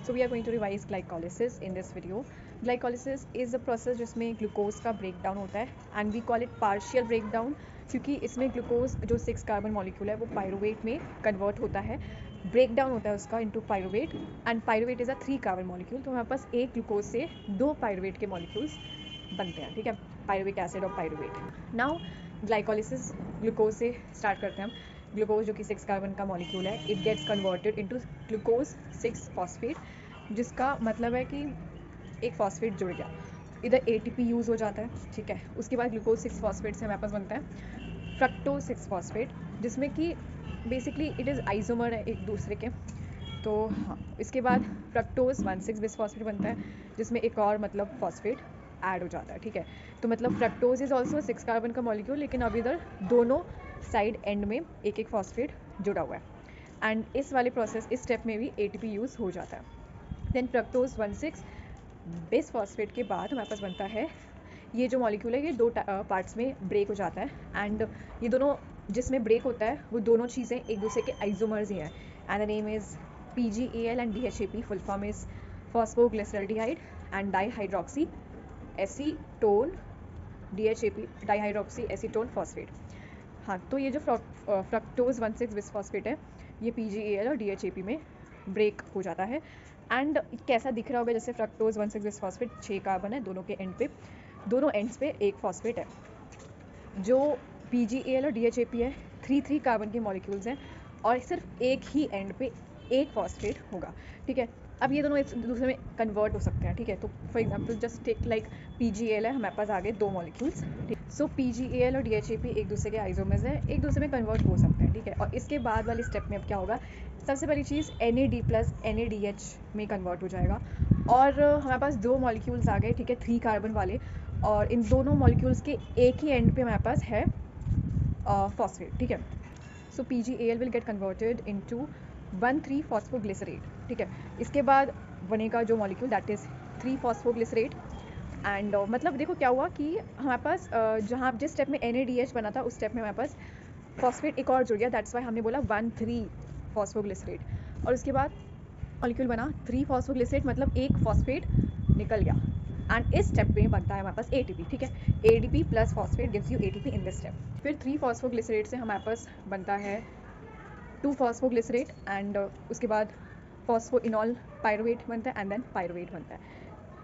So we are going to revise glycolysis in this video. Glycolysis is a process जिसमें glucose का breakdown होता है and we call it partial breakdown, क्योंकि इसमें glucose जो 6 carbon molecule है वो पायरुवेट में कन्वर्ट होता है, ब्रेकडाउन होता है उसका into pyruvate, and pyruvate is a 3 carbon molecule. तो हमारे पास एक ग्लूकोज से 2 पायरुवेट के मॉलिक्यूल्स बनते हैं, ठीक है, पायरुविक एसिड और पायरुवेट। नाउ ग्लाइकोलिसिस ग्लूकोज से स्टार्ट करते हैं हम। ग्लूकोज जो कि 6 कार्बन का मॉलिक्यूल है, it gets converted into glucose 6 phosphate, जिसका मतलब है कि एक फॉस्फेट जुड़ गया, इधर ATP यूज़ हो जाता है, ठीक है। उसके बाद ग्लूकोज 6 फॉस्फेट से हमारे पास बनता है फ्रक्टोज 6 फॉस्फेट, जिसमें कि बेसिकली इट इज़ आइसोमर है एक दूसरे के। तो हाँ, इसके बाद फ्रक्टोज 1,6 बिसफॉस्फेट बनता है, जिसमें एक और मतलब फॉस्फेट ऐड हो जाता है, ठीक है। तो मतलब फ्रक्टोज इज़ ऑल्सो 6 कार्बन का मॉलिक्यूल, लेकिन अब इधर दोनों साइड एंड में एक एक फॉस्फेट जुड़ा हुआ है, एंड इस वाले प्रोसेस इस स्टेप में भी ATP यूज़ हो जाता है। देन फ्रक्टोज 1,6 बिसफॉस्फेट के बाद हमारे पास बनता है ये जो मॉलिक्यूल है, ये 2 पार्ट्स में ब्रेक हो जाता है, एंड ये दोनों जिसमें ब्रेक होता है वो दोनों चीज़ें एक दूसरे के आइसोमर्स ही हैं, and the name is PGAL and DHAP। Full form is phosphoglyceraldehyde and dihydroxy acetone, DHAP dihydroxy acetone phosphate. हाँ, तो ये जो फ्रक्टोज 1,6 बिसफॉस्फेट है, ये PGAL और DHAP में ब्रेक हो जाता है, एंड कैसा दिख रहा होगा, जैसे फ्रक्टोज 1,6 बिसफॉस्फेट 6 कार्बन है, दोनों के एंड पे, दोनों एंड्स पे एक फॉस्फेट है। जो PGAL और DHAP है 3 कार्बन के मॉलिक्यूल्स हैं, और सिर्फ एक ही एंड पे एक फॉस्फेट होगा, ठीक है। अब ये दोनों एक दूसरे में कन्वर्ट हो सकते हैं, ठीक है। तो for example just take like PGAL है, हमारे पास आ गए 2 मॉलिक्यूल्स, ठीक। सो PGAL और DHAP एक दूसरे के आइसोमर्स हैं, एक दूसरे में कन्वर्ट हो सकते हैं, ठीक है। और इसके बाद वाली स्टेप में अब क्या होगा, सबसे पहली चीज़ NAD प्लस NADH में कन्वर्ट हो जाएगा, और हमारे पास 2 मॉलिक्यूल्स आ गए, ठीक है, 3 कार्बन वाले, और इन दोनों मॉलिक्यूल्स के एक ही एंड पे हमारे पास है फॉस्फेट, ठीक है। सो PGAL will get converted into 1,3 phosphoglycerate, ठीक है। इसके बाद बनेगा जो molecule that is 3 phosphoglycerate, and मतलब देखो क्या हुआ कि हमारे पास जहाँ जिस स्टेप में NADH बना था उस स्टेप में हमारे पास फॉस्फेट एक और जुड़ गया, दैट्स वाई हमने बोला 1,3 फॉस्फोग्लिसरेट, और उसके बाद मॉलिक्यूल बना 3 फॉस्फोग्लिसरेट, मतलब एक फॉस्फेट निकल गया, एंड इस स्टेप में बनता है हमारे पास ATP, ठीक है। ADP plus phosphate gives you ATP in this step. फिर 3 फॉस्फोग्लिसरेट से हमारे पास बनता है 2 फॉस्फोग्लिसरेट, एंड उसके बाद फॉस्फोइनॉल पायरुवेट बनता है, एंड देन पायरुवेट बनता है।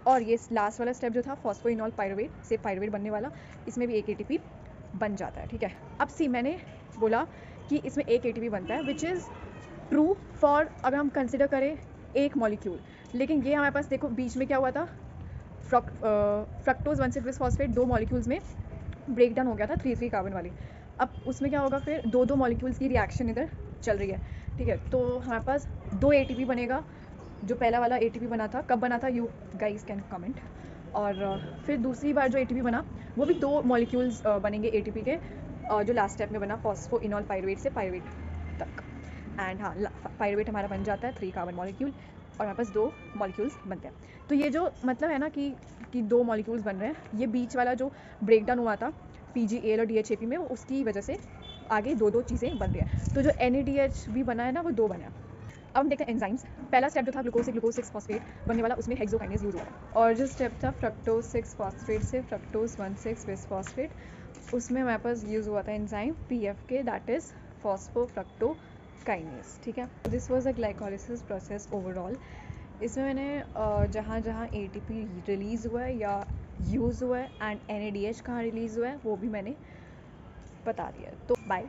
और ये लास्ट वाला स्टेप जो था फॉस्फोइनॉल पायरुवेट से पायरुवेट बनने वाला, इसमें भी एक ATP बन जाता है, ठीक है। अब सी मैंने बोला कि इसमें एक ATP बनता है, विच इज़ ट्रू फॉर अगर हम कंसिडर करें एक मॉलिक्यूल, लेकिन ये हमारे पास देखो बीच में क्या हुआ था, फ्रक्टोज 1,6 बिसफॉस्फेट 2 मॉलिक्यूल्स में ब्रेक डाउन हो गया था 3 कार्बन वाली। अब उसमें क्या होगा, फिर 2 मॉलिक्यूल्स की रिएक्शन इधर चल रही है, ठीक है। तो हमारे पास 2 ATP बनेगा, जो पहला वाला ATP बना था, कब बना था, यू गाइस कैन कमेंट। और फिर दूसरी बार जो ATP बना वो भी 2 मॉलिक्यूल्स बनेंगे ATP के, जो लास्ट स्टेप में बना फॉस्फोइनॉल पायरुवेट से पायरुवेट तक, एंड हाँ पायरुवेट हमारा बन जाता है 3 कार्बन मॉलिक्यूल, और हमारे पास 2 मॉलिक्यूल्स बनते हैं। तो ये जो मतलब है ना कि 2 मॉलिक्यूल्स बन रहे हैं, ये बीच वाला जो ब्रेकडाउन हुआ था PGAL और DHAP में, उसकी वजह से आगे 2 चीज़ें बन रही हैं। तो जो NADH भी बना है ना, वो 2 बना है। अब हम देखते हैं एंजाइम्स। पहला स्टेप जो था ग्लूकोज से ग्लूकोज 6 फॉस्फेट बनने वाला, उसमें हेक्सोकाइनेज यूज हुआ, और जो स्टेप था फ्रक्टोज 6 फॉस्फेट से फ्रक्टोज 1,6 बिसफॉस्फेट, उसमें हमारे पास यूज़ हुआ था एंजाइम PFK, दैट इज़ फॉस्फोफ्रक्टोकाइनेज, ठीक है। This was a glycolysis process overall. इसमें मैंने जहाँ जहाँ ATP रिलीज़ हुआ है या यूज़ हुआ है, एंड NADH कहाँ रिलीज़ हुआ है वो भी मैंने बता दिया। तो बाय।